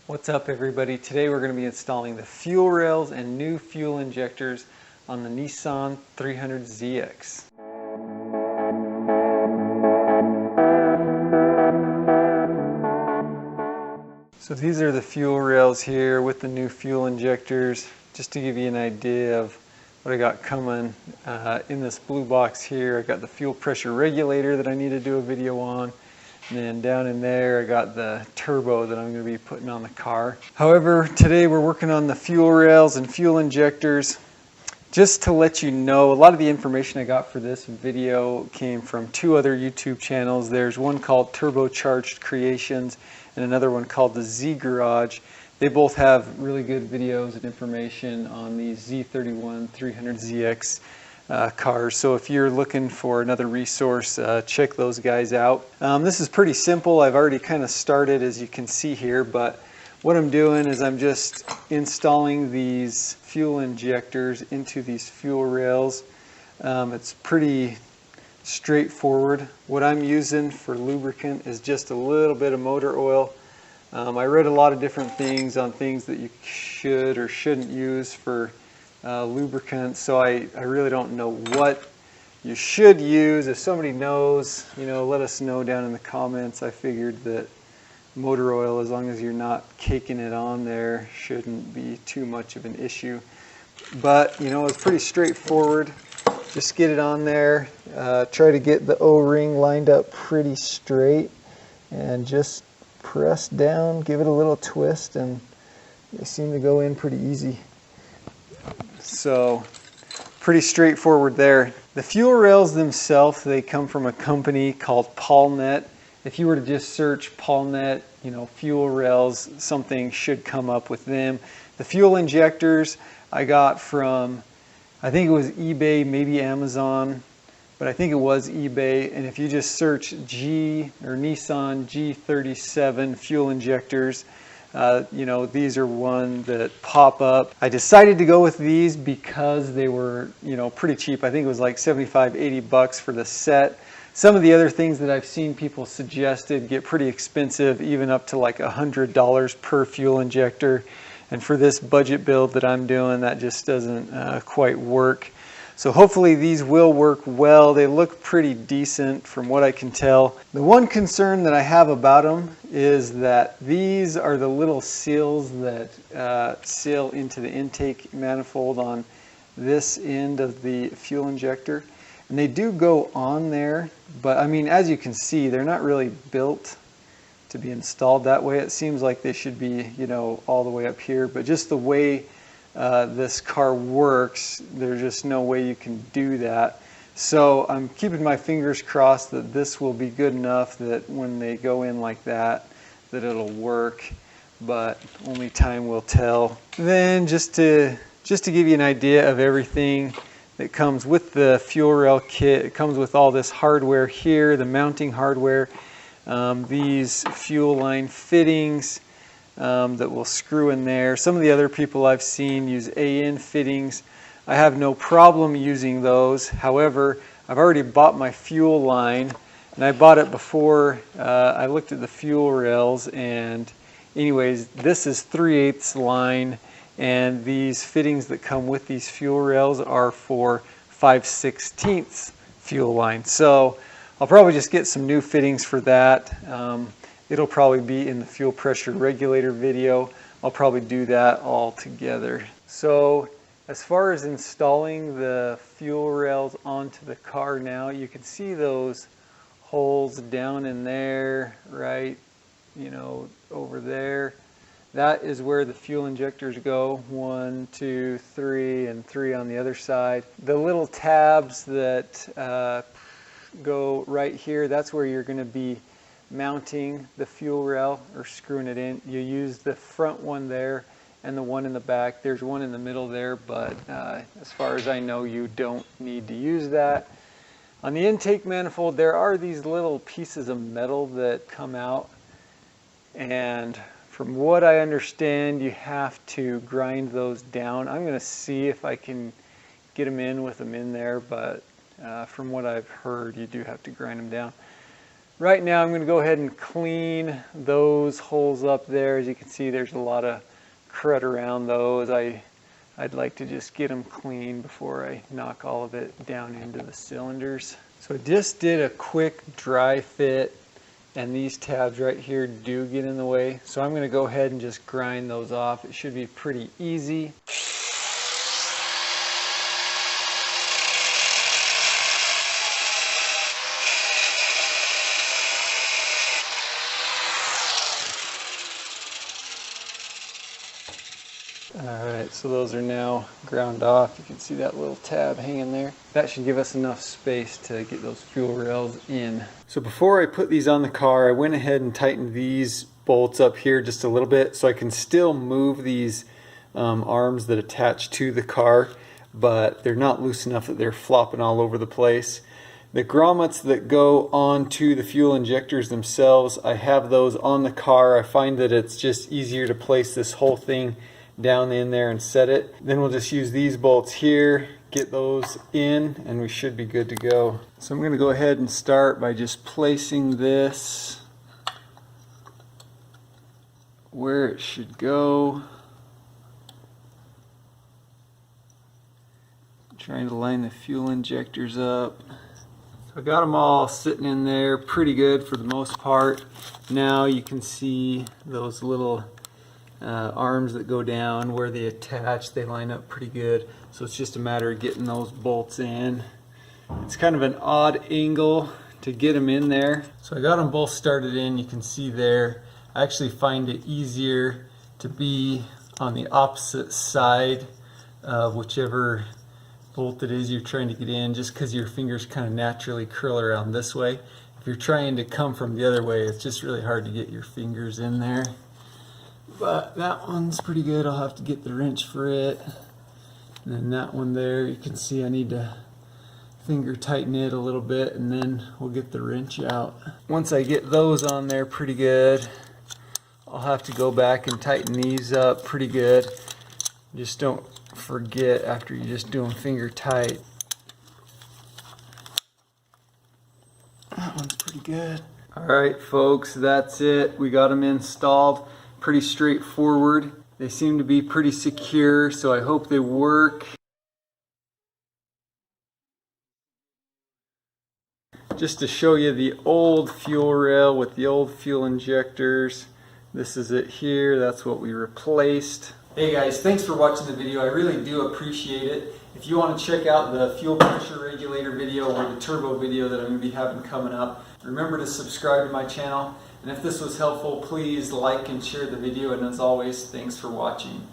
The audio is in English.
What's up everybody? Today we're going to be installing the fuel rails and new fuel injectors on the Nissan 300ZX. So these are the fuel rails here with the new fuel injectors, just to give you an idea of what I got coming. In this blue box here I got the fuel pressure regulator that I need to do a video on. And then down in there I got the turbo that I'm going to be putting on the car. However, today we're working on the fuel rails and fuel injectors. Just to let you know, a lot of the information I got for this video came from two other YouTube channels. There's one called Turbocharged Creations and another one called the Z Garage. They both have really good videos and information on these Z31 300ZX cars. So if you're looking for another resource, check those guys out. This is pretty simple. I've already kind of started, as you can see here, but what I'm doing is I'm just installing these fuel injectors into these fuel rails. It's pretty straightforward. What I'm using for lubricant is just a little bit of motor oil. I read a lot of different things on things that you should or shouldn't use for lubricant, so I really don't know what you should use. If somebody knows, let us know down in the comments. I figured that motor oil, as long as you're not caking it on there, shouldn't be too much of an issue. But it's pretty straightforward. Just get it on there, try to get the O-ring lined up pretty straight, and just press down, give it a little twist, and they seem to go in pretty easy. So pretty straightforward there. The fuel rails themselves, they come from a company called Pallnet. If you were to just search Pallnet, fuel rails, something should come up with them. The fuel injectors I got from, I think it was eBay, maybe Amazon, but I think it was eBay. And if you just search Nissan G37 fuel injectors, these are one that pop up. I decided to go with these because they were, pretty cheap. I think it was like 75, 80 bucks for the set. Some of the other things that I've seen people suggested get pretty expensive, even up to like $100 per fuel injector. And for this budget build that I'm doing, that just doesn't quite work. So hopefully these will work well. They look pretty decent from what I can tell. The one concern that I have about them is that these are the little seals that seal into the intake manifold on this end of the fuel injector. And they do go on there, but I mean, as you can see, they're not really built to be installed that way. It seems like they should be, all the way up here, but just the way this car works, there's just no way you can do that. So I'm keeping my fingers crossed that this will be good enough that when they go in like that it'll work, but only time will tell. Then just to give you an idea of everything that comes with the fuel rail kit, it comes with all this hardware here, the mounting hardware, these fuel line fittings, that will screw in there. Some of the other people I've seen use AN fittings. I have no problem using those. However, I've already bought my fuel line, and I bought it before I looked at the fuel rails. And anyways, this is 3/8 line, and these fittings that come with these fuel rails are for 5/16 fuel line. So I'll probably just get some new fittings for that. It'll probably be in the fuel pressure regulator video. I'll probably do that all together. So as far as installing the fuel rails onto the car now, you can see those holes down in there, right, over there. That is where the fuel injectors go. 1, 2, 3, and 3 on the other side. The little tabs that go right here, that's where you're going to be mounting the fuel rail or screwing it in. You use the front one there and the one in the back. There's one in the middle there, but as far as I know, you don't need to use that. On the intake manifold, there are these little pieces of metal that come out, and from what I understand, you have to grind those down. I'm going to see if I can get them in with them in there, but from what I've heard, you do have to grind them down. Right now I'm going to go ahead and clean those holes up there. As you can see, there's a lot of crud around those. I'd like to just get them clean before I knock all of it down into the cylinders. So I just did a quick dry fit, and these tabs right here do get in the way. So I'm going to go ahead and just grind those off. It should be pretty easy. Alright, so those are now ground off. You can see that little tab hanging there. That should give us enough space to get those fuel rails in. So before I put these on the car, I went ahead and tightened these bolts up here just a little bit so I can still move these arms that attach to the car, but they're not loose enough that they're flopping all over the place. The grommets that go onto the fuel injectors themselves, I have those on the car. I find that it's just easier to place this whole thing down in there and set it. Then we'll just use these bolts here, get those in, and we should be good to go. So I'm going to go ahead and start by just placing this where it should go. Trying to line the fuel injectors up. So I got them all sitting in there pretty good for the most part. Now you can see those little arms that go down where they attach, they line up pretty good. So it's just a matter of getting those bolts in. It's kind of an odd angle to get them in there. So I got them both started in, you can see there. I actually find it easier to be on the opposite side of whichever bolt it is you're trying to get in, just because your fingers kind of naturally curl around this way. If you're trying to come from the other way, it's just really hard to get your fingers in there. But that one's pretty good. I'll have to get the wrench for it. And then that one there, you can see I need to finger tighten it a little bit, and then we'll get the wrench out. Once I get those on there pretty good, I'll have to go back and tighten these up pretty good. Just don't forget after you just do them finger tight. That one's pretty good. Alright folks, that's it. We got them installed. Pretty straightforward. They seem to be pretty secure, so I hope they work. Just to show you the old fuel rail with the old fuel injectors. This is it here. That's what we replaced. Hey guys, thanks for watching the video. I really do appreciate it. If you want to check out the fuel pressure regulator video or the turbo video that I'm going to be having coming up, remember to subscribe to my channel. And if this was helpful, please like and share the video. And as always, thanks for watching.